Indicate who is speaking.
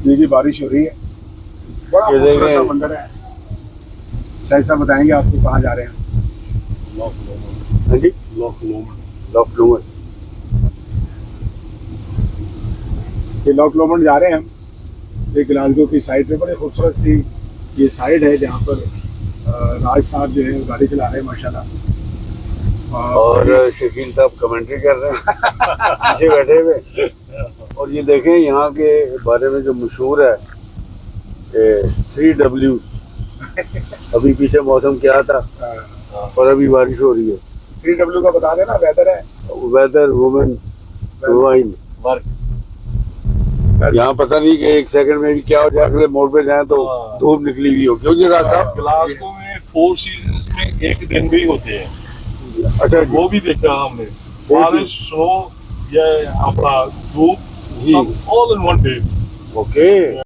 Speaker 1: जी बारिश हो रही है, बड़ा खूबसूरत सा मंदिर है। शायद साहब बताएंगे आपको कहाँ जा रहे हैं। ये लॉक लोमन जा रहे हैं हम। ये ग्लासगो की साइड पे बड़ी खूबसूरत सी ये साइड है जहाँ पर राज साहब जो है गाड़ी चला रहे हैं माशाल्लाह,
Speaker 2: और शकील साहब कमेंट्री कर रहे हैं पीछे बैठे हुए। और ये देखें यहाँ के बारे में जो मशहूर है 3W। अभी पीछे मौसम क्या था और अभी बारिश हो रही है।
Speaker 1: 3W का बता देना, वेदर है,
Speaker 2: वेदर, वुमेन, वाइन, वर्क। यहाँ पता नहीं कि एक सेकंड में भी क्या हो जाए, अगले मोड़ पे जाए तो धूप निकली हुई हो। क्यों जी राज साहब?
Speaker 3: ग्लासगो में 4 सीजन में एक दिन भी होते हैं।
Speaker 2: अच्छा,
Speaker 3: वो भी देखा हमने, बारिश, स्नो, या अपना धूप, सब all in one day.
Speaker 2: Okay.